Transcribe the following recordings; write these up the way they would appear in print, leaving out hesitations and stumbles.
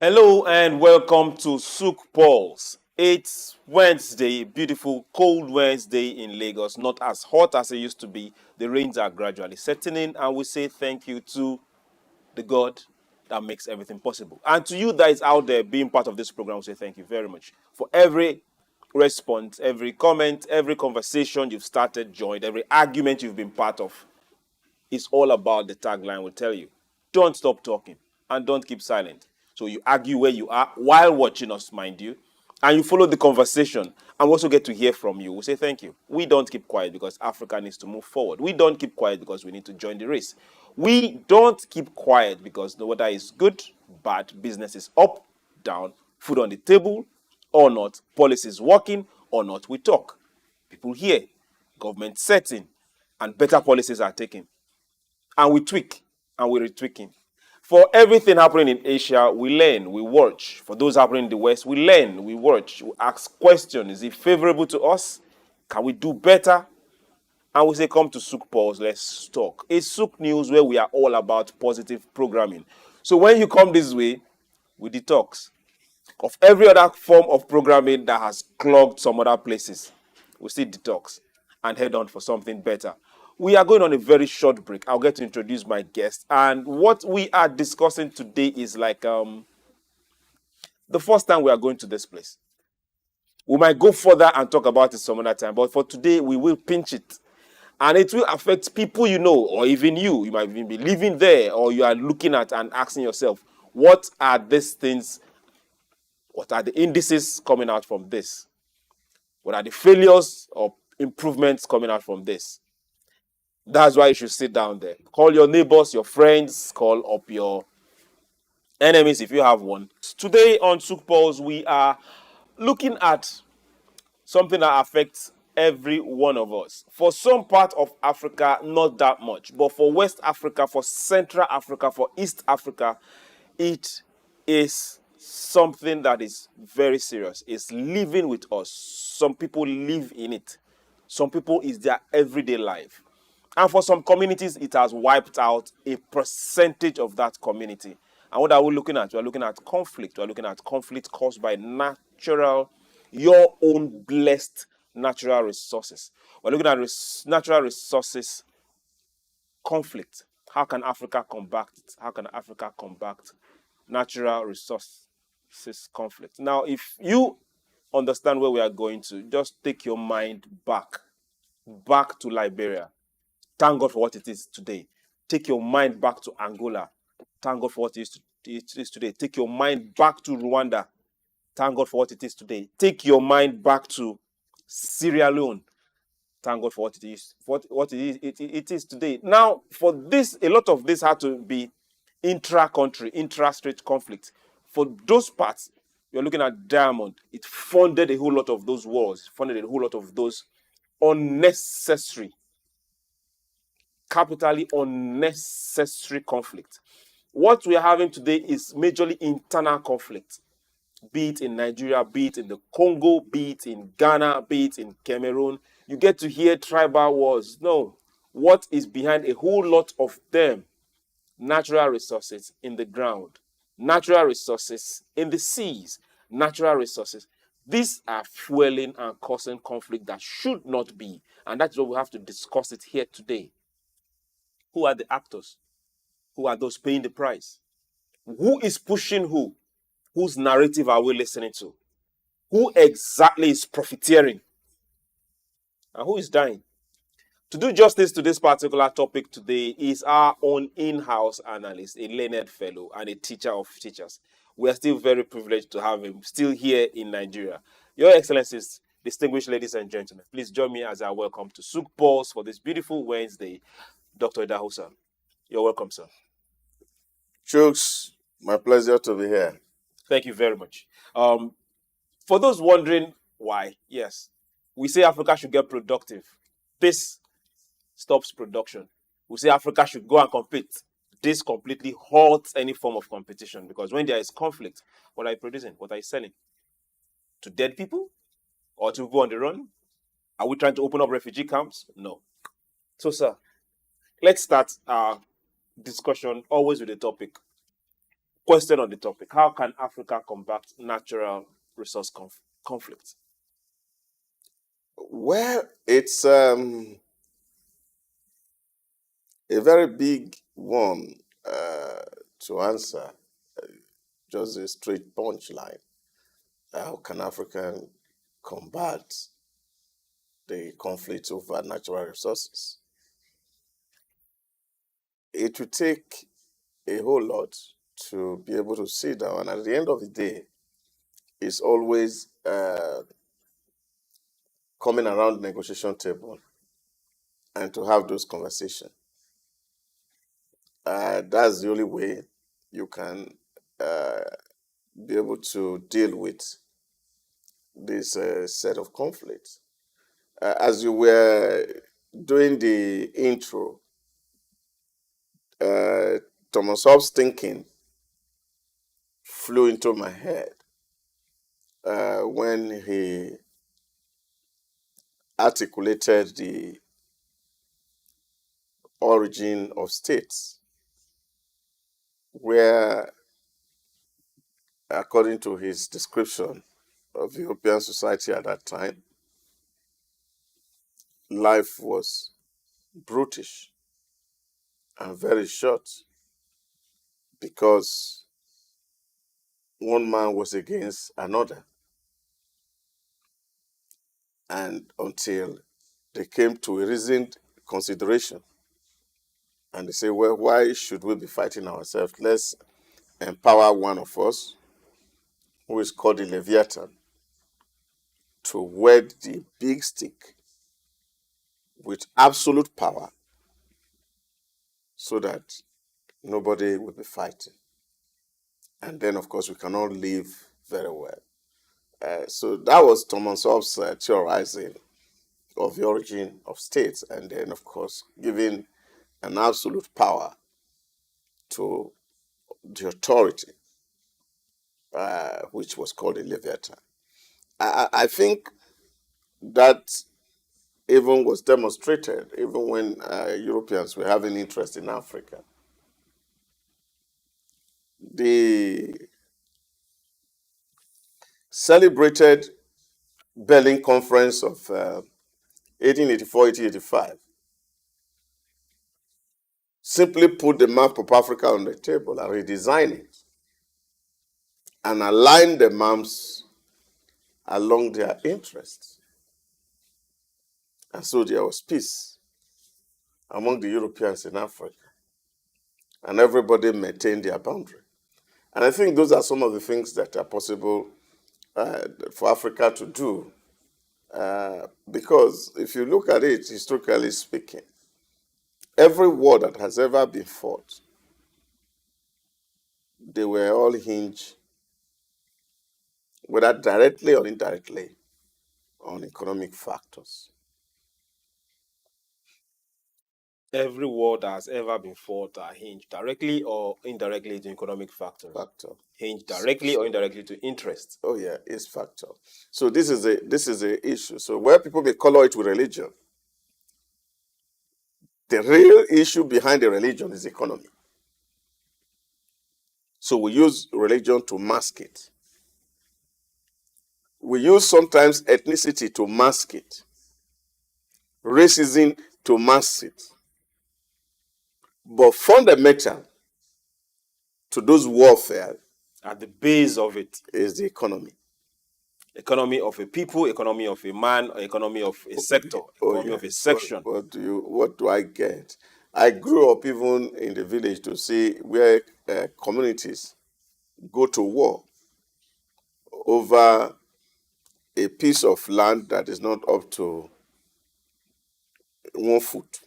Hello and welcome to SOUQ Pulse. It's Wednesday, beautiful cold Wednesday in Lagos. Not as hot as it used to be. The rains are gradually setting in, and we say thank you to the God that makes everything possible. And to you that is out there being part of this program, we say thank you very much for every response, every comment, every conversation you've started, joined, every argument you've been part of. It's all about the tagline will tell you. Don't stop talking and don't keep silent. So you argue where you are while watching us, mind you, and you follow the conversation and we also get to hear from you. We say thank you. We don't keep quiet because Africa needs to move forward. We don't keep quiet because we need to join the race. We don't keep quiet because the weather is good, bad, business is up, down, food on the table or not, policies working or not. We talk. People hear, government setting, and better policies are taken and we tweak and we're retweaking. For everything happening in Asia, we learn, we watch. For those happening in the West, we learn, we watch, we ask questions. Is it favorable to us? Can we do better? And we say, come to SOUQ Pulse, let's talk. It's SOUQ News where we are all about positive programming. So when you come this way, we detox of every other form of programming that has clogged some other places. We still detox and head on for something better. We are going on a very short break. I'll get to introduce my guest. And what we are discussing today is like the first time we are going to this place. We might go further and talk about it some other time, but for today, we will pinch it. And it will affect people you know, or even you. You might even be living there, or you are looking at and asking yourself, what are these things? What are the indices coming out from this? What are the failures or improvements coming out from this? That's why you should sit down there. Call your neighbors, your friends, call up your enemies if you have one. Today on SOUQ Pulse, we are looking at something that affects every one of us. For some part of Africa, not that much. But for West Africa, for Central Africa, for East Africa, it is something that is very serious. It's living with us. Some people live in it. Some people is their everyday life. And for some communities, it has wiped out a percentage of that community. And what are we looking at? We're looking at conflict. We're looking at conflict caused by your own blessed natural resources. We're looking at natural resources conflict. How can Africa combat it? How can Africa combat natural resources conflict? Now, if you understand where we are going to, just take your mind back to Liberia. Thank God for what it is today. Take your mind back to Angola. Thank God for what it is today. Take your mind back to Rwanda. Thank God for what it is today. Take your mind back to Sierra Leone. Thank God for what it is. It is today. Now, for this, a lot of this had to be intra-country, intra-state conflict. For those parts, you're looking at Diamond. It funded a whole lot of those wars. It funded a whole lot of those unnecessary, capitally unnecessary conflict. What we are having today is majorly internal conflict, be it in Nigeria, be it in the Congo, be it in Ghana, be it in Cameroon. You get to hear tribal wars. No, what is behind a whole lot of them? Natural resources in the ground, natural resources in the seas, natural resources. These are fueling and causing conflict that should not be. And that's what we have to discuss it here today. Who are the actors? Who are those paying the price? Who is pushing who? Whose narrative are we listening to? Who exactly is profiteering? And who is dying? To do justice to this particular topic today is our own in-house analyst, a learned fellow and a teacher of teachers. We are still very privileged to have him still here in Nigeria. Your Excellencies, distinguished ladies and gentlemen, please join me as I welcome to SOUQ Pulse for this beautiful Wednesday, Dr. Idahosa. You're welcome, sir. Chooks, my pleasure to be here. Thank you very much. For those wondering why, yes, we say Africa should get productive. This stops production. We say Africa should go and compete. This completely halts any form of competition because when there is conflict, what are you producing? What are you selling? To dead people? Or to go on the run? Are we trying to open up refugee camps? No. So, sir, let's start our discussion always with the topic. Question on the topic: how can Africa combat natural resource conflict? Well, it's a very big one to answer. Just a straight punchline. How can Africa combat the conflict over natural resources? It will take a whole lot to be able to sit down. And at the end of the day, it's always coming around the negotiation table and to have those conversations. That's the only way you can uh, be able to deal with this set of conflicts. As you were doing the intro, uh, Thomas Hobbes' thinking flew into my head when he articulated the origin of states, where, according to his description of European society at that time, life was brutish and very short because one man was against another. And until they came to a reasoned consideration and they say, well, why should we be fighting ourselves? Let's empower one of us, who is called the Leviathan, to wed the big stick with absolute power so that nobody will be fighting. And then, of course, we can all live very well. So that was Thomas Hobbes' theorizing of the origin of states, and then, of course, giving an absolute power to the authority, which was called a Leviathan. I think that even was demonstrated even when Europeans were having interest in Africa. The celebrated Berlin Conference of 1884-1885 simply put the map of Africa on the table and redesign it and align the maps along their interests. And so there was peace among the Europeans in Africa, and everybody maintained their boundary. And I think those are some of the things that are possible for Africa to do. Because if you look at it, historically speaking, every war that has ever been fought, they were all hinged, whether directly or indirectly, on economic factors. Every war that has ever been fought are hinged directly or indirectly to economic factors. Factor. Hinged directly or indirectly to interest. Oh yeah, it's factor. So this is a issue. So where people may color it with religion, the real issue behind the religion is economy. So we use religion to mask it. We use sometimes ethnicity to mask it, racism to mask it. But fundamental to those warfare At the base of it, is the economy. economy of a people, economy of a man, economy of a sector, economy of a section. What do I get? I grew up even in the village to see where communities go to war over a piece of land that is not up to 1 foot.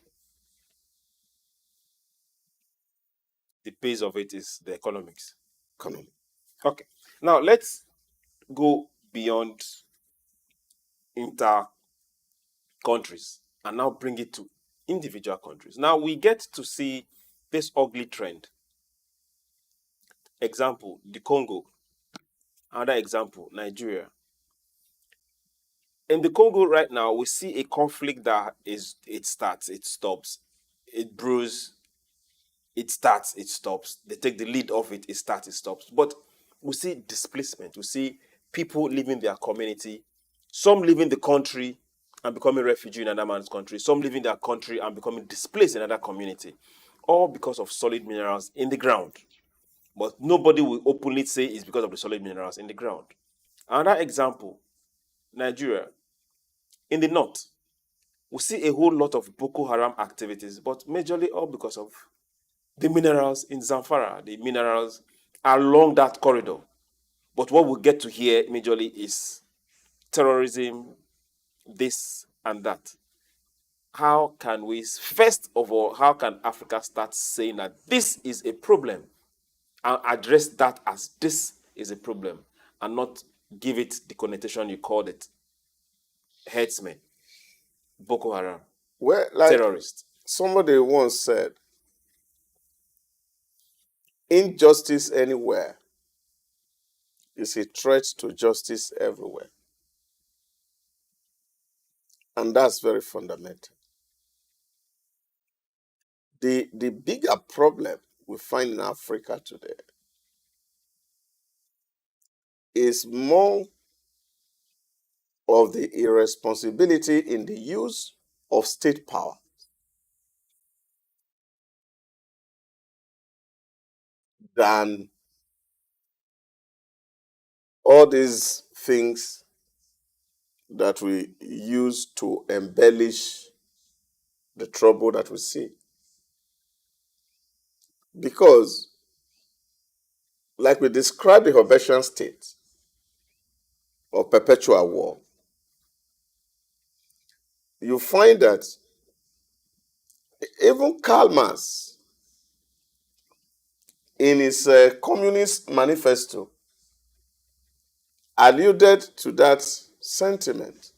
The base of it is the economics. Economy. Okay. Now let's go beyond inter countries and now bring it to individual countries. Now we get to see this ugly trend. Example, the Congo. Another example, Nigeria. In the Congo right now, we see a conflict that it starts, it stops, it brews, it starts, it stops. They take the lead of it, it starts, it stops. But we see displacement. We see people leaving their community, some leaving the country and becoming refugee in another man's country, some leaving their country and becoming displaced in another community, all because of solid minerals in the ground. But nobody will openly say it's because of the solid minerals in the ground. Another example, Nigeria. In the north, we see a whole lot of Boko Haram activities, but majorly all because of the minerals in Zamfara, the minerals along that corridor. But what we get to hear majorly is terrorism, this and that. How can we, first of all, how can Africa start saying that this is a problem and address that as this is a problem and not give it the connotation you called it? Headsmen, Boko Haram, Well, like terrorists. somebody once said, injustice anywhere is a threat to justice everywhere. And that's very fundamental. The bigger problem we find in Africa today is more of the irresponsibility in the use of state power than all these things that we use to embellish the trouble that we see. Because, like we described the Herbacean state of perpetual war, you find that even Karl Marx, in his Communist Manifesto, alluded to that sentiment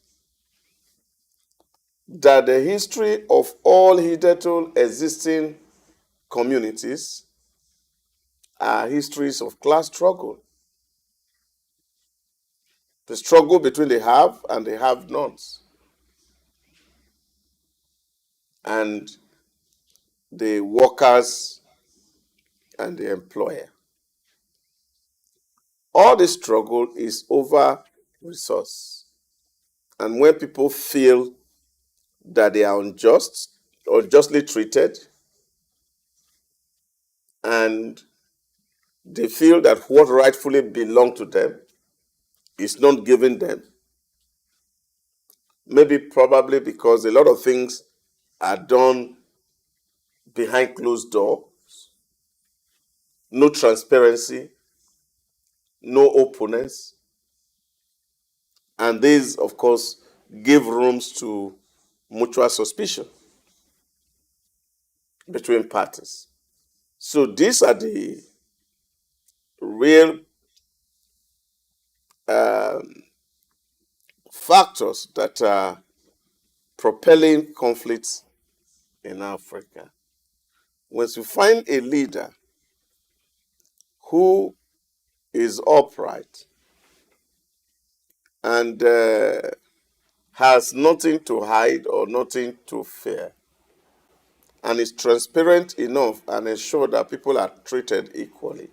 that the history of all hitherto existing communities are histories of class struggle. The struggle between the have and the have-nots, and the workers and the employer. All the struggle is over resource. And when people feel that they are unjust or justly treated, and they feel that what rightfully belongs to them is not given them, maybe probably because a lot of things are done behind closed doors, no transparency, no openness, and these, of course, give rooms to mutual suspicion between parties. So these are the real factors that are propelling conflicts in Africa. Once you find a leader who is upright and has nothing to hide or nothing to fear, and is transparent enough and ensure that people are treated equally,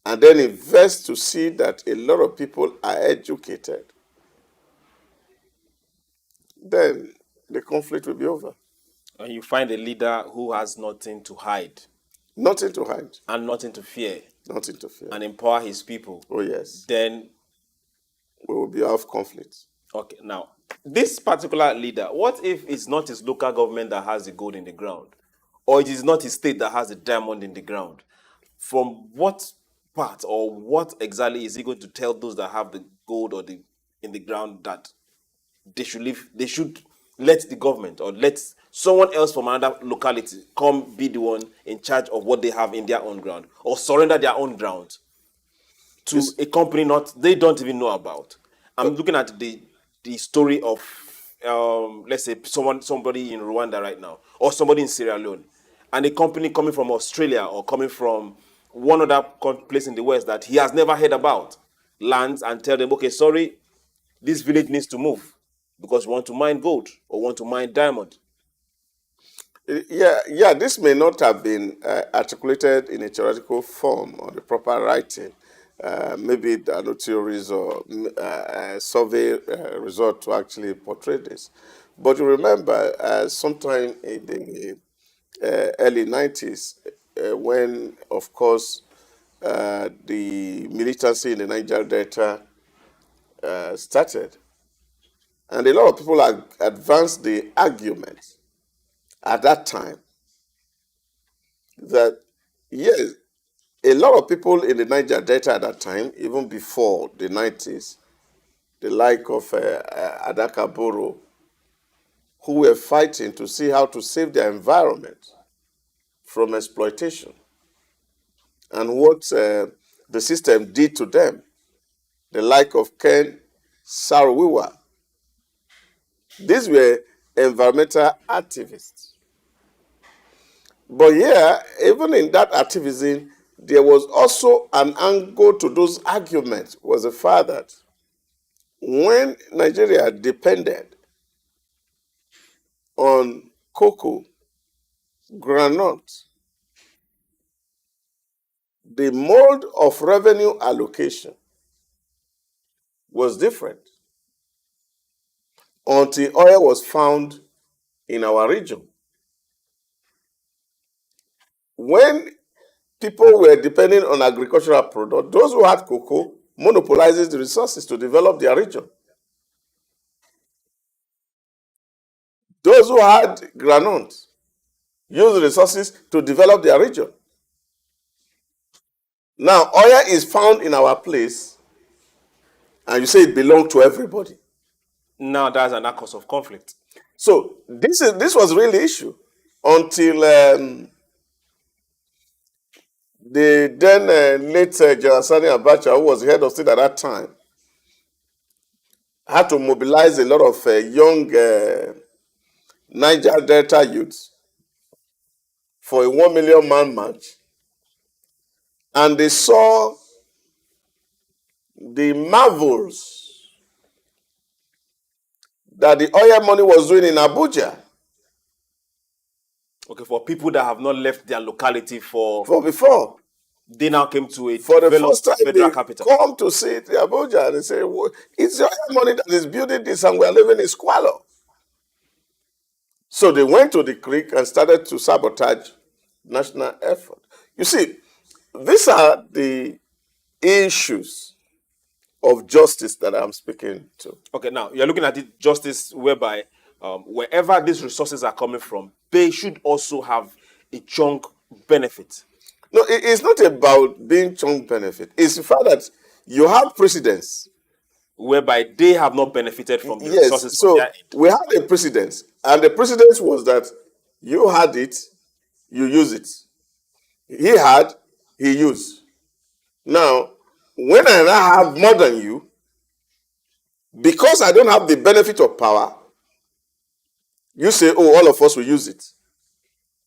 and then invest to see that a lot of people are educated, then the conflict will be over. And you find a leader who has nothing to hide Nothing to hide, and nothing to fear nothing to fear. and empower his people, Oh, yes, then, we will be out of conflict. okay, now, this particular leader, what if it's not his local government that has the gold in the ground? Or it is not his state that has the diamond in the ground? From what part or what exactly is he going to tell those that have the gold or the in the ground that they should leave, they should let the government or let someone else from another locality come be the one in charge of what they have in their own ground, or surrender their own ground to It's, a company not they don't even know about? I'm looking at the story of let's say somebody in Rwanda right now, or somebody in Sierra Leone, and a company coming from Australia or coming from one other place in the West that he has never heard about lands and tell them, okay, sorry, this village needs to move because we want to mine gold or want to mine diamond. Yeah. This may not have been articulated in a theoretical form or the proper writing. Maybe there are no theories or survey result to actually portray this. But you remember, sometime in the early 90s, when, of course, the militancy in the Niger Delta started, and a lot of people advanced the argument at that time that, yes, a lot of people in the Niger Delta at that time, even before the 90s, the like of Adaka Boro, who were fighting to see how to save their environment from exploitation and what the system did to them, the like of Ken Saro-Wiwa. These were environmental activists. But yeah, even in that activism, there was also an angle to those arguments, was the fact that when Nigeria depended on cocoa, groundnut, the mode of revenue allocation was different until oil was found in our region. When people were depending on agricultural products, those who had cocoa monopolizes the resources to develop their region. Those who had groundnut use the resources to develop their region. Now, oil is found in our place, and you say it belongs to everybody. Now that's an cause of conflict. So this was really the issue until the then late General Sani Abacha, who was the head of state at that time, had to mobilize a lot of young Niger Delta youths for a 1 million man march, and they saw the marvels that the oil money was doing in Abuja. Okay, for people that have not left their locality for Before, they now came to a for the first developed time, federal they capital. come to see it in Abuja and they say, well, it's the oil money that is building this, and we are living in squalor. So they went to the creek and started to sabotage national effort. You see, these are the issues of justice that I'm speaking to. Okay, now you're looking at it justice whereby wherever these resources are coming from, they should also have a chunk benefit. No, it's not about being chunk benefit. It's the fact that you have precedents. Whereby they have not benefited from the Yes, resources from their so end. we had a precedence, and the precedence was that you had it, you use it. He had, he used. Now, when I now have more than you, because I don't have the benefit of power, you say, oh, all of us will use it.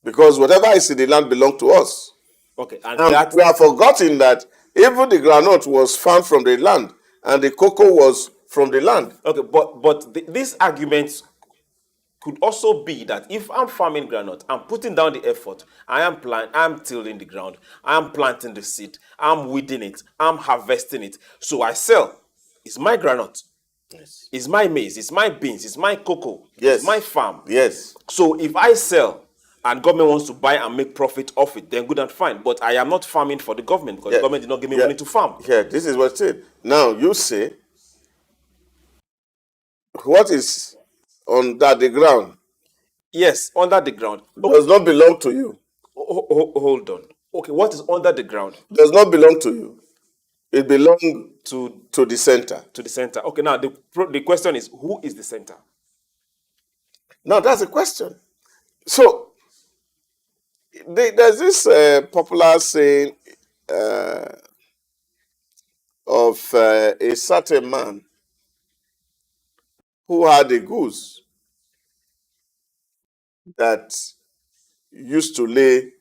Because whatever is in the land belongs to us. Okay, and And that we have forgotten that even the groundnut was found from the land, and the cocoa was from the land. okay, but these arguments could also be that if I'm farming granite, I'm putting down the effort, I'm tilling the ground, I'm planting the seed, I'm weeding it, I'm harvesting it. So I sell. It's my granite. Yes. It's my maize, it's my beans, it's my cocoa, Yes. it's my farm. Yes. So if I sell and government wants to buy and make profit off it, then good and fine. But I am not farming for the government because the government did not give me money to farm. Yeah, this is what it said. Now you say, what is under the ground Yes, under the ground. does not belong to you. Hold on. Okay, what is under the ground? Does not belong to you. It belongs To the center. the center. Okay, now the question is, who is the center? Now that's the question. So there's this popular saying of a certain man who had a goose that used to lay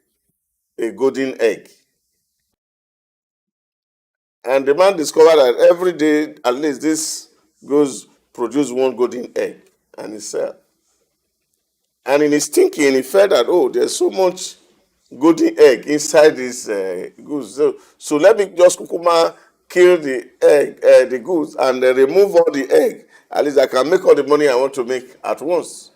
a golden egg. And the man discovered that every day, at least this goose produce one golden egg, and he sell. And in his thinking, he felt that, oh, there's so much golden egg inside this goose. So let me just kukuma kill the egg, the goose, and remove all the egg. At least I can make all the money I want to make at once.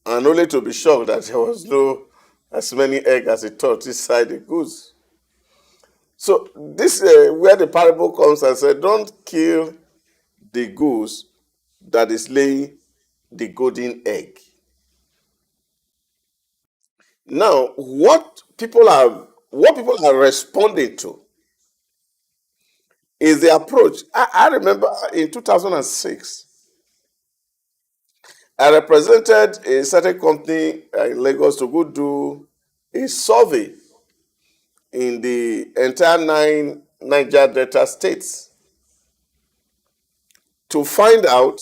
And only to be shocked that there was no as many eggs as he thought inside the goose. So this where the parable comes and said, don't kill the goose that is laying the golden egg. Now, what people are responding to is the approach. I remember in 2006, I represented a certain company in Lagos to go do a survey in the entire 9 Niger Delta states to find out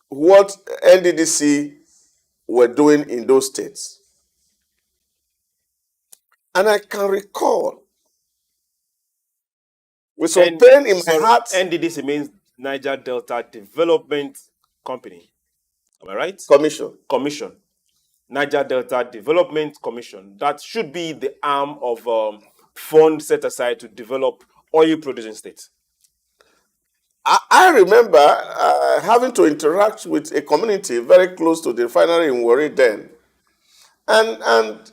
what NDDC were doing in those states. And I can recall with some pain in my heart. NDDC means Niger Delta Development Company. Am I right? Commission. Niger Delta Development Commission. That should be the arm of fund set aside to develop oil producing states. I remember having to interact with a community very close to the refinery in Warri then. And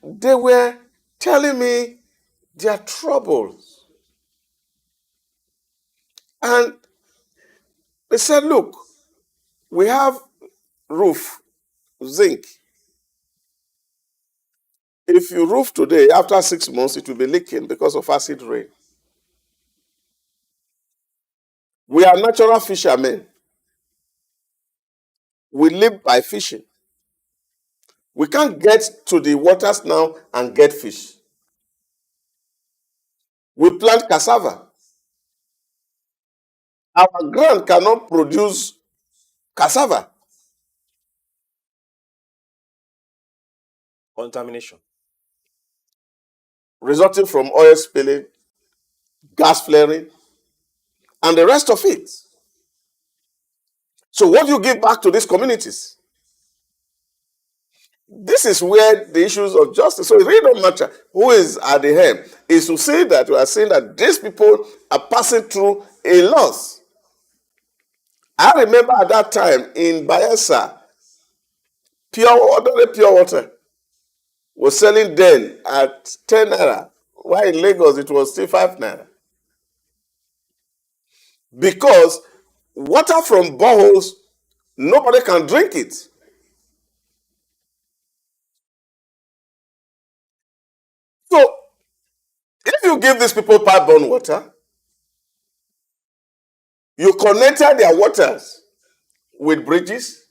they were telling me their troubles. And they said, look, we have roof, zinc. If you roof today, after 6 months, it will be leaking because of acid rain. We are natural fishermen. We live by fishing. We can't get to the waters now and get fish. We plant cassava. Our ground cannot produce cassava. Contamination. Resulting from oil spilling, gas flaring, and the rest of it. So what do you give back to these communities? This is where the issues of justice, so it really don't matter who is at the helm, is to say that we are saying that these people are passing through a loss. I remember at that time in Bayelsa, ordinary pure water was selling then at 10 naira, while in Lagos it was still 5 naira. Because water from boreholes, nobody can drink it. So, if you give these people pipe-borne water, you connected their waters with bridges,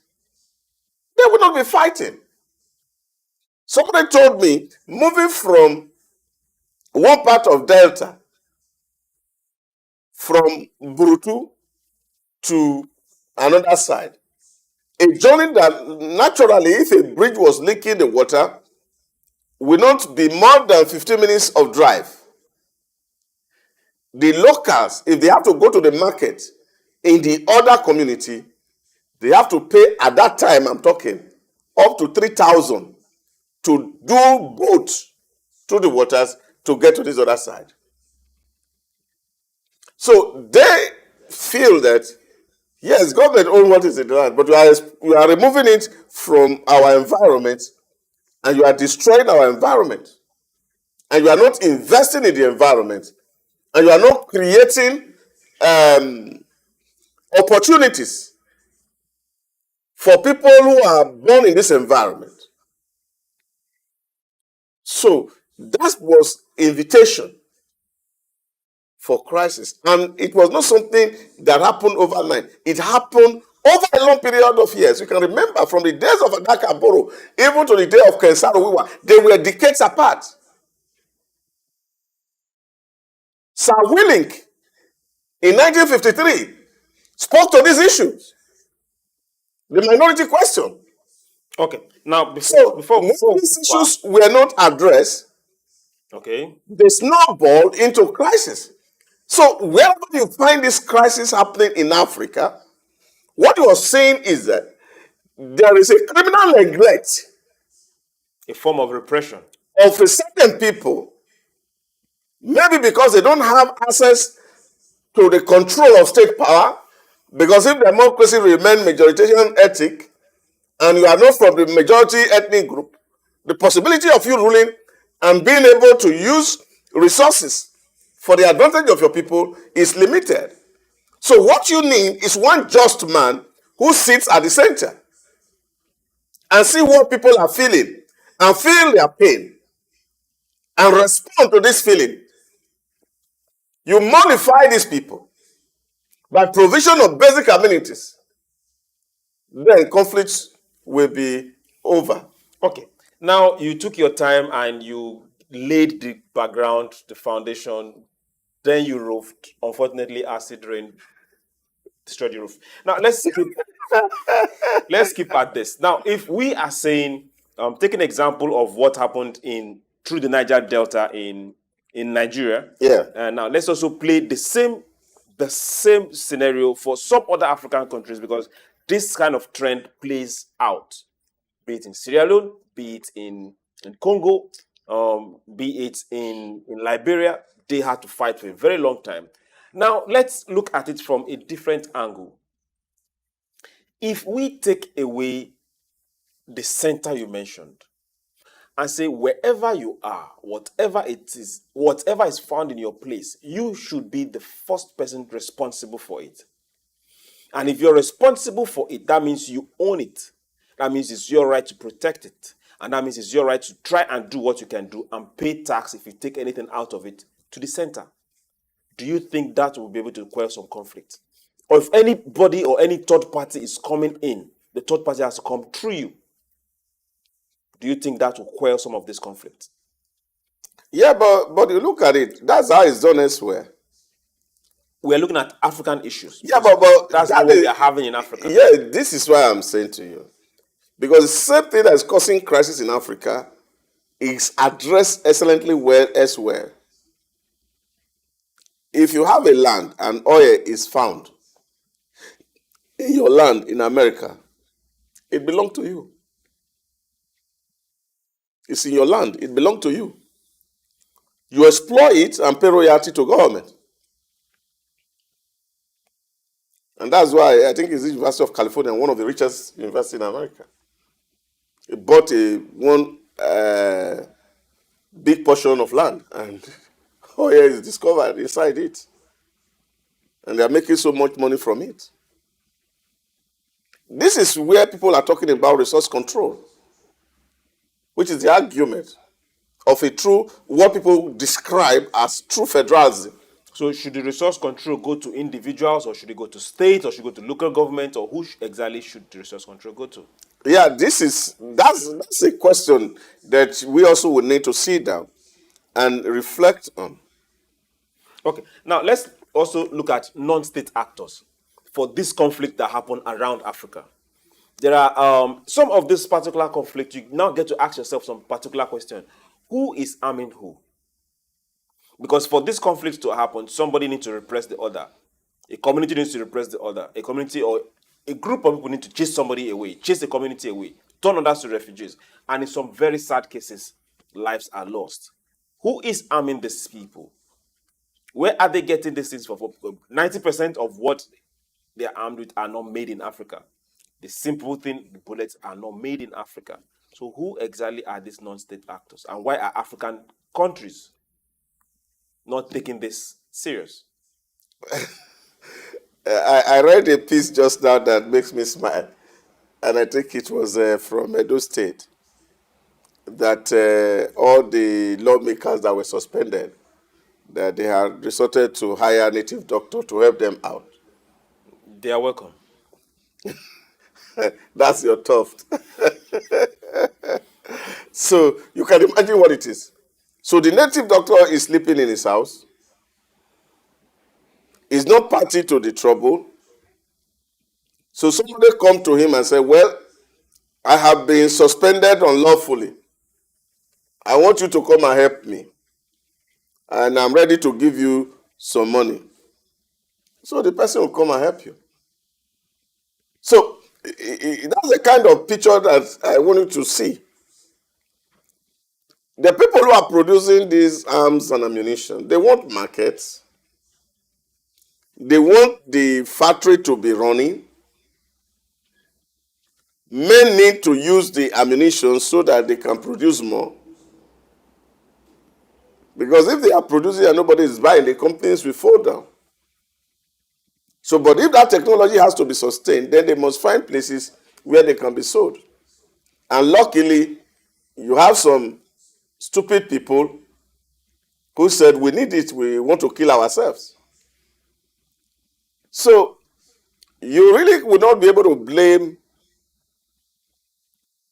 they would not be fighting. Somebody told me, moving from one part of Delta, from Burutu to another side, a journey that naturally, if a bridge was leaking the water, will not be more than 15 minutes of drive. The locals, if they have to go to the market in the other community, they have to pay, at that time I'm talking, up to 3,000 to do boat through the waters to get to this other side. So they feel that, yes, government owns what is in the land, but we are removing it from our environment, and you are destroying our environment. And you are not investing in the environment, and you are not creating opportunities for people who are born in this environment. So that was invitation for crisis. And it was not something that happened overnight. It happened over a long period of years. You can remember from the days of Adaka Boro, even to the day of Kensaro Wiwa, they were decades apart. Sir Willink, in 1953, spoke to these issues. The minority question. Okay. Now, before these issues were not addressed, okay, they snowballed into crisis. So wherever you find this crisis happening in Africa, what you are saying is that there is a criminal neglect A form of repression. of a certain people, maybe because they don't have access to the control of state power, because if democracy remains majoritarian ethic and you are not from the majority ethnic group, the possibility of you ruling and being able to use resources for the advantage of your people is limited. So what you need is one just man who sits at the center and see what people are feeling and feel their pain and respond to this feeling. You mollify these people by provision of basic amenities, then conflicts will be over. Okay. Now you took your time and you laid the background, the foundation, then you roofed. Unfortunately, acid rain destroyed the roof. Now let's keep at this. Now, if we are saying, take an example of what happened through the Niger Delta in Nigeria. Yeah. And now let's also play the same scenario for some other African countries, because this kind of trend plays out, be it in Sierra Leone, be it in Congo, be it in Liberia. They had to fight for a very long time. Now, let's look at it from a different angle. If we take away the center you mentioned and say wherever you are, whatever it is, whatever is found in your place, you should be the first person responsible for it. And if you're responsible for it, that means you own it. That means it's your right to protect it. And that means it's your right to try and do what you can do and pay tax if you take anything out of it to the center. Do you think that will be able to quell some conflict? Or if anybody or any third party is coming in, the third party has to come through you. Do you think that will quell some of this conflict? Yeah, but you look at it, that's how it's done elsewhere. We are looking at African issues. Yeah, but that's what we are having in Africa. Yeah, this is why I'm saying to you. Because the same thing that is causing crisis in Africa is addressed excellently well elsewhere. If you have a land and oil is found in your land in America, it belongs to you. It's in your land, it belongs to you. You exploit it and pay royalty to government. And that's why I think it's the University of California, one of the richest universities in America. It bought one big portion of land, and oil is discovered inside it. And they're making so much money from it. This is where people are talking about resource control, which is the argument of what people describe as true federalism. So should the resource control go to individuals, or should it go to states, or should it go to local government, or who exactly should the resource control go to? Yeah, that's a question that we also would need to sit down and reflect on. Okay, now let's also look at non-state actors for this conflict that happened around Africa. There are some of this particular conflict, you now get to ask yourself some particular question. Who is arming who? Because for this conflict to happen, somebody needs to repress the other. A community needs to repress the other. A community or a group of people need to chase somebody away, chase the community away, turn others to refugees. And in some very sad cases, lives are lost. Who is arming these people? Where are they getting these things from? 90% of what they are armed with are not made in Africa. The simple thing, the bullets are not made in Africa. So who exactly are these non-state actors? And why are African countries not taking this serious? I read a piece just now that makes me smile, and I think it was from Edo State, that all the lawmakers that were suspended, that they had resorted to hire a native doctor to help them out. They are welcome. That's your tuft. So you can imagine what it is. So the native doctor is sleeping in his house. He's not party to the trouble. So somebody come to him and say, well, I have been suspended unlawfully. I want you to come and help me. And I'm ready to give you some money. So the person will come and help you. So That's the kind of picture that I want you to see. The people who are producing these arms and ammunition, they want markets. They want the factory to be running. Men need to use the ammunition so that they can produce more. Because if they are producing and nobody is buying, the companies will fall down. So, but if that technology has to be sustained, then they must find places where they can be sold. And luckily, you have some stupid people who said, we need it, we want to kill ourselves. So, you really would not be able to blame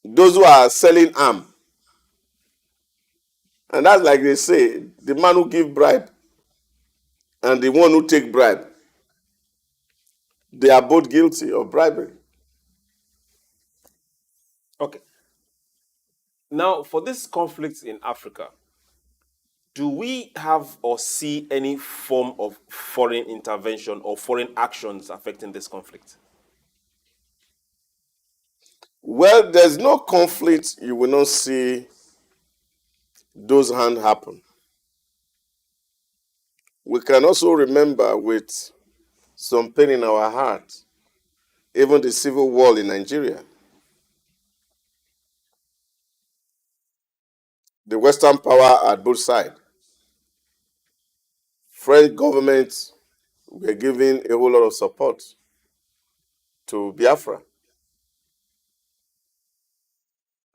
those who are selling arms. And that's like they say, the man who give bribe and the one who take bribe, they are both guilty of bribery. Okay. Now, for this conflict in Africa, do we have or see any form of foreign intervention or foreign actions affecting this conflict? Well, there's no conflict you will not see those hands happen. We can also remember with some pain in our heart, even the civil war in Nigeria. The Western power at both sides. French government were giving a whole lot of support to Biafra.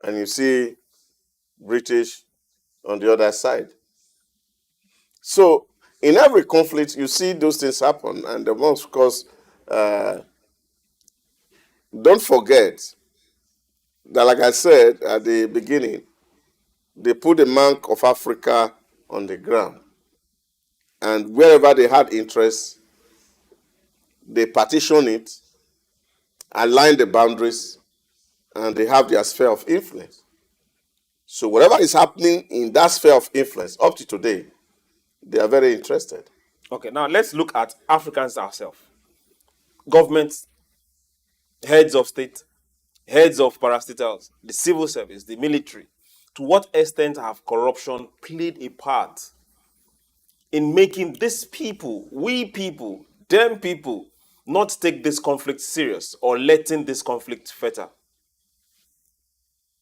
And you see British on the other side. So in every conflict, you see those things happen. And the most, of course, don't forget that, like I said at the beginning, they put the mark of Africa on the ground. And wherever they had interest, they partition it, align the boundaries, and they have their sphere of influence. So whatever is happening in that sphere of influence up to today, they are very interested. Okay, now let's look at Africans ourselves. Governments, heads of state, heads of parastatals, the civil service, the military. To what extent have corruption played a part in making these people, we people, them people, not take this conflict serious or letting this conflict fetter?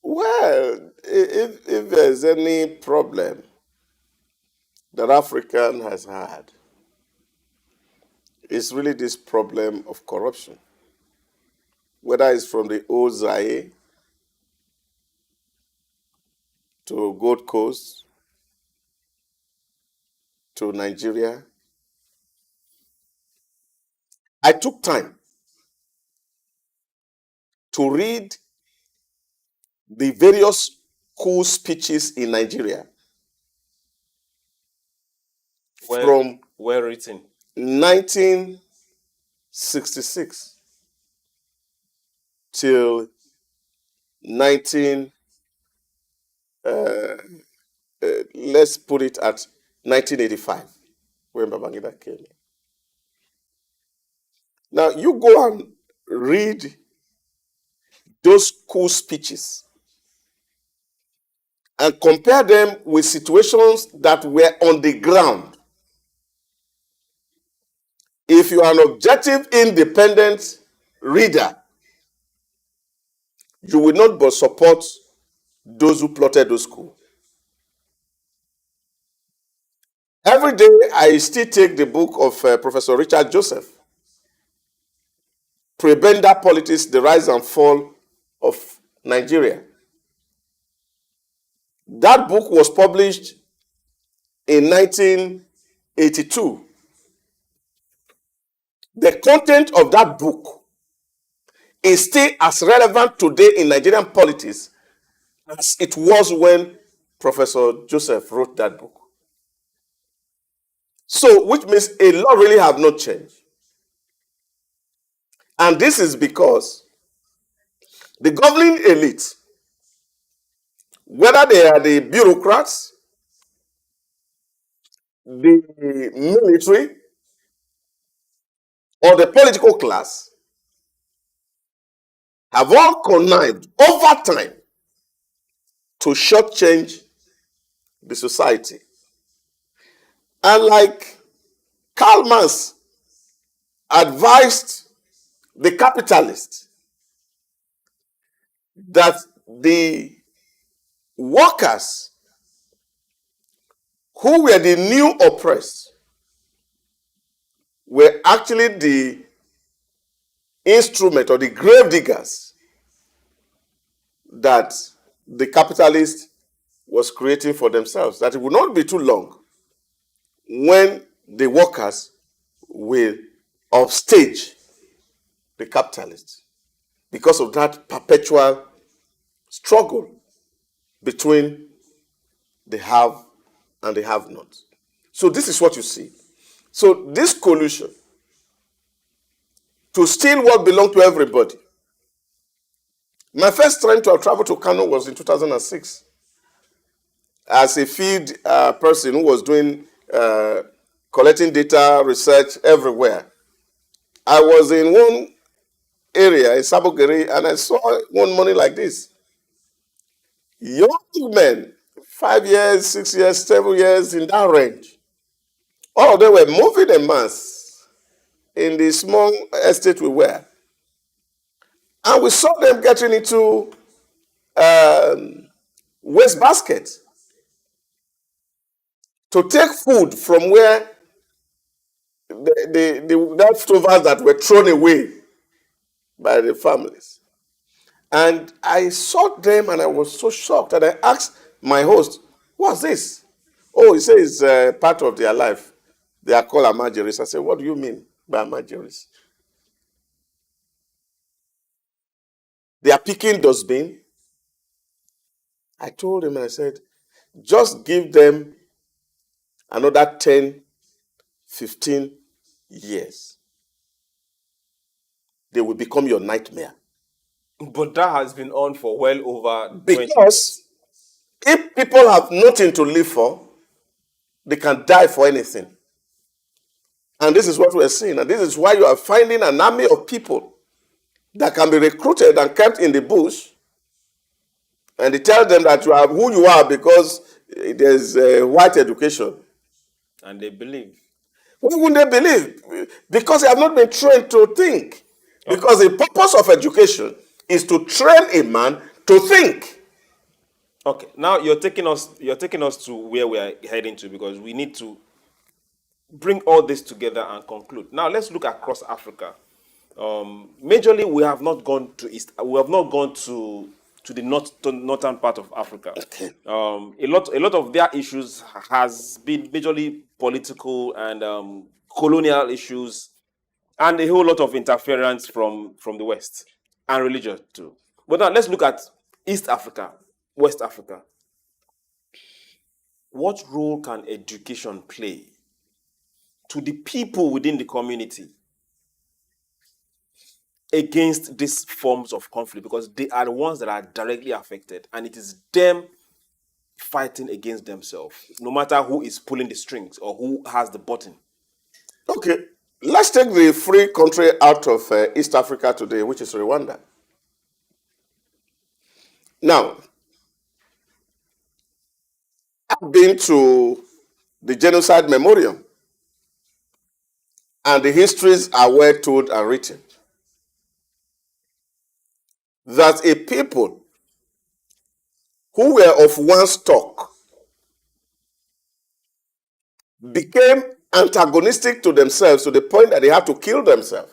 Well, if there's any problem that African has had, it's really this problem of corruption. Whether it's from the old Zaire to Gold Coast to Nigeria. I took time to read the various coup speeches in Nigeria Well, from well written. 1966 till 19, let's put it at 1985, when Babangida came in. Now, you go and read those coup speeches and compare them with situations that were on the ground. If you are an objective, independent reader, you will not but support those who plotted those coups. Every day, I still take the book of Professor Richard Joseph, Prebenda Politics, The Rise and Fall of Nigeria. That book was published in 1982. The content of that book is still as relevant today in Nigerian politics as it was when Professor Joseph wrote that book. So, which means a lot really have not changed. And this is because the governing elite, whether they are the bureaucrats, the military, or the political class, have all connived over time to shortchange the society. And like Karl Marx advised the capitalists that the workers who were the new oppressed were actually the instrument or the grave diggers that the capitalist was creating for themselves. That it would not be too long when the workers will upstage the capitalists because of that perpetual struggle between the have and the have not. So this is what you see. So this collusion to steal what belonged to everybody. My first time to travel to Kano was in 2006 as a field person who was doing collecting data research everywhere. I was in one area in Sabogere and I saw one money like this. Young men, 5 years, 6 years, 7 years, in that range. All of them were moving en masse in the small estate we were. And we saw them getting into waste baskets to take food from where the leftovers that were thrown away by the families. And I saw them and I was so shocked. And I asked my host, what's this? Oh, he says it's part of their life. They are called amajeris. I said, what do you mean by amajeris? They are picking dustbin. I told him, and I said, just give them another 10, 15 years. They will become your nightmare. But that has been on for well over 20 years. Because if people have nothing to live for, they can die for anything. And this is what we're seeing. And this is why you are finding an army of people that can be recruited and kept in the bush. And they tell them that you are who you are because there's white education. And they believe. Why wouldn't they believe? Because they have not been trained to think. Because the purpose of education is to train a man to think. Okay, now you're taking us to where we are heading to, because we need to bring all this together and conclude. Now let's look across Africa. Majorly, we have not gone to east. We have not gone to the northern part of Africa. Okay. A lot of their issues has been majorly political and colonial issues, and a whole lot of interference from the West and religious too. But now let's look at East Africa, West Africa. What role can education play to the people within the community against these forms of conflict? Because they are the ones that are directly affected, and it is them fighting against themselves, no matter who is pulling the strings or who has the button. Okay, let's take the free country out of East Africa today, which is Rwanda. Now, I've been to the Genocide Memorial, and the histories are well told and written. That a people who were of one stock became antagonistic to themselves to the point that they had to kill themselves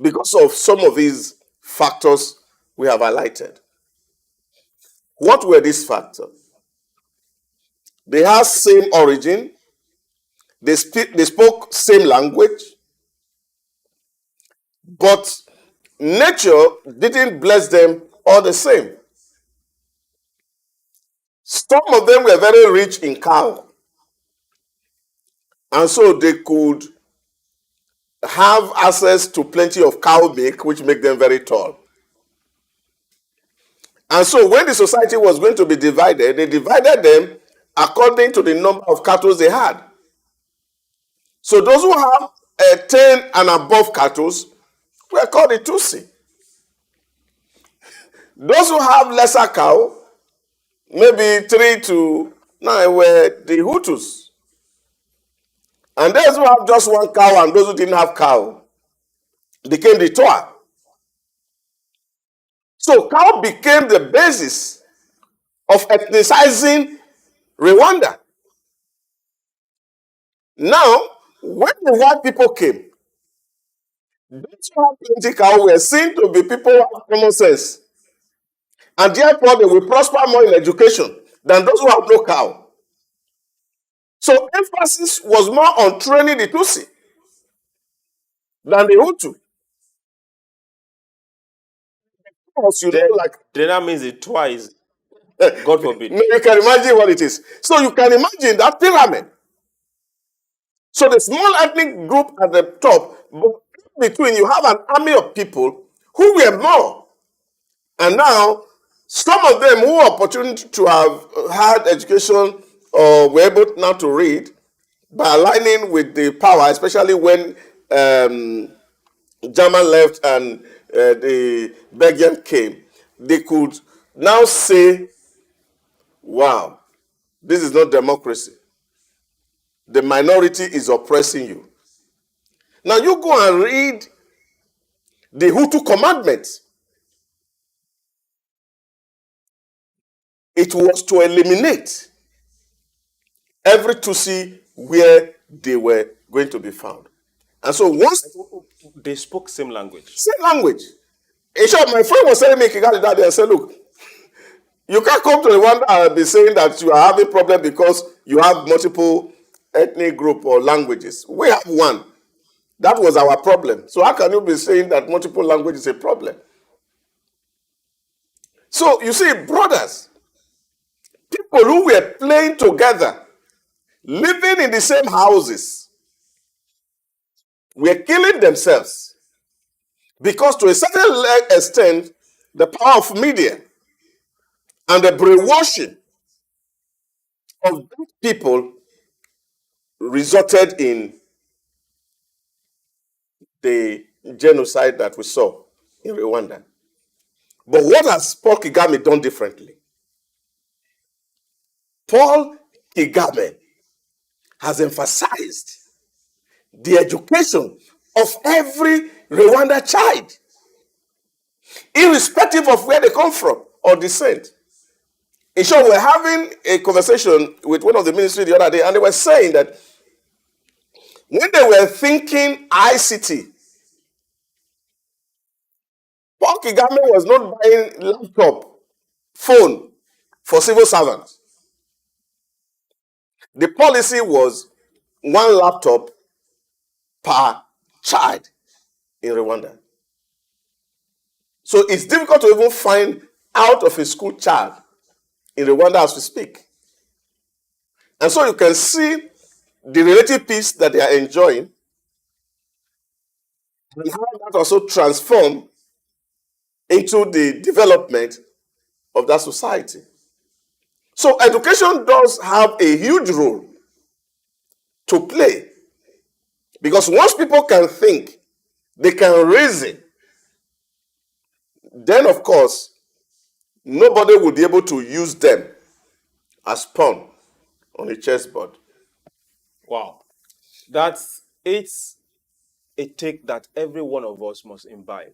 because of some of these factors we have highlighted. What were these factors? They have same origin, they spoke same language, but nature didn't bless them all the same. Some of them were very rich in cow, and so they could have access to plenty of cow milk, which make them very tall. And so when the society was going to be divided, they divided them according to the number of cattle they had. So those who have 10 and above cattle were called the Tutsi. Those who have lesser cow, maybe 3 to 9, were the Hutus. And those who have just one cow and those who didn't have cow became the Toa. So cow became the basis of ethnicizing Rwanda. Now, when the white people came, those who have plenty cow were seen to be people who have common sense. And therefore, they will prosper more in education than those who have no cow. So emphasis was more on training the Tutsi than the Hutu. Because you know, like Then that means it twice. God forbid. you can imagine what it is. So you can imagine that pyramid. So the small ethnic group at the top, but in between you have an army of people who were more. And now, some of them who are opportunity to have had education or were able now to read by aligning with the power, especially when German left and the Belgian came, they could now say, wow, this is not democracy. The minority is oppressing you. Now you go and read the Hutu commandments. It was to eliminate every Tutsi where they were going to be found. And so once They spoke same language. same language. In short, my friend was telling me Kigali that day and said, look, you can't come to Rwanda and be saying that you are having problem because you have multiple ethnic group or languages. We have one. That was our problem. So how can you be saying that multiple language is a problem? So you see, brothers, people who were playing together, living in the same houses, were killing themselves because to a certain extent, the power of media and the brainwashing of people resulted in the genocide that we saw in Rwanda. But what has Paul Kagame done differently? Paul Kagame has emphasized the education of every Rwanda child, irrespective of where they come from or descent. In short, we're having a conversation with one of the ministry the other day, and they were saying that when they were thinking ICT, Paul Kagame was not buying laptop, phone for civil servants. The policy was one laptop per child in Rwanda. So it's difficult to even find out of a school child in Rwanda as we speak. And so you can see the relative peace that they are enjoying and how that also transforms into the development of that society. So education does have a huge role to play because once people can think, they can reason, then of course nobody will be able to use them as pawn on a chessboard. Wow. It's a take that every one of us must imbibe.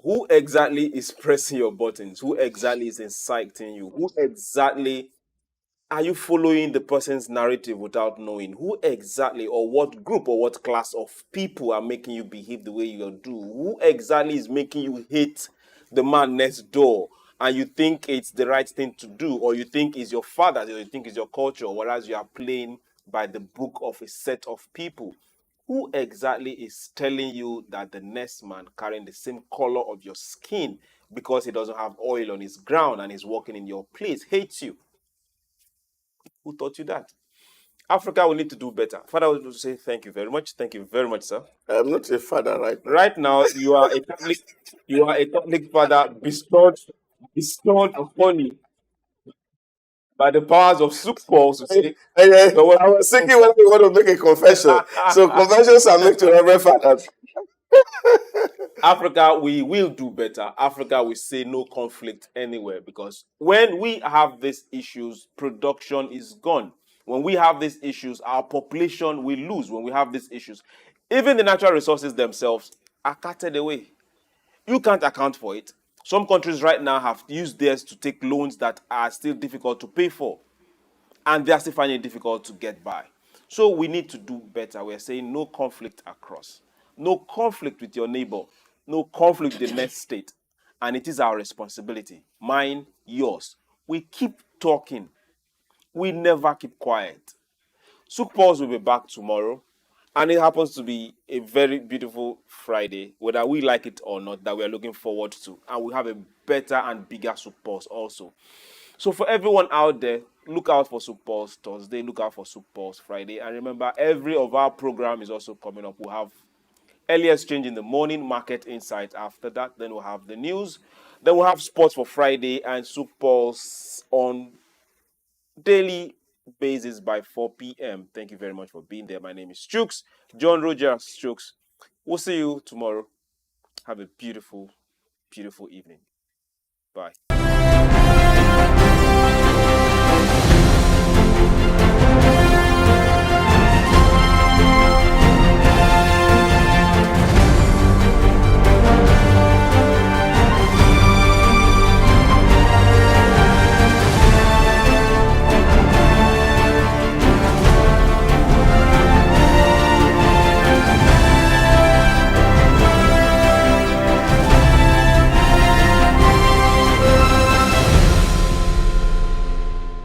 Who exactly is pressing your buttons? Who exactly is inciting you? Who exactly are you following the person's narrative without knowing? Who exactly or what group or what class of people are making you behave the way you do? Who exactly is making you hate the man next door and you think it's the right thing to do, or you think it's your father, or you think it's your culture, whereas you are playing by the book of a set of people? Who exactly is telling you that the next man carrying the same color of your skin because he doesn't have oil on his ground and is working in your place hates you? Who taught you that? Africa will need to do better. Father, I will say thank you very much. Thank you very much, sir. I'm not a father right now. Right now, you are a Catholic father bestowed upon you by the powers of SOUQ Pulse to say, I was thinking whether you want to make a confession. So confessions are made to Reverend Fathers. Africa, we will do better. Africa will say no conflict anywhere, because when we have these issues, production is gone. When we have these issues, our population will lose. When we have these issues, even the natural resources themselves are carted away. You can't account for it. Some countries right now have used theirs to take loans that are still difficult to pay for, and they are still finding it difficult to get by. So we need to do better. We're saying no conflict across. No conflict with your neighbor. No conflict with the next state. And it is our responsibility. Mine, yours. We keep talking. We never keep quiet. SOUQ Pulse will be back tomorrow. And it happens to be a very beautiful Friday, whether we like it or not, that we are looking forward to. And we have a better and bigger SOUQ Pulse also. So for everyone out there, look out for SOUQ Pulse Thursday, look out for SOUQ Pulse Friday. And remember, every of our program is also coming up. We'll have early exchange in the morning, market insight after that. Then we'll have the news. Then we'll have sports for Friday and SOUQ Pulse on daily basis by 4 p.m. Thank you very much for being there. My name is SOUQ, John Rogers SOUQ. We'll see you tomorrow. Have a beautiful, beautiful evening. Bye.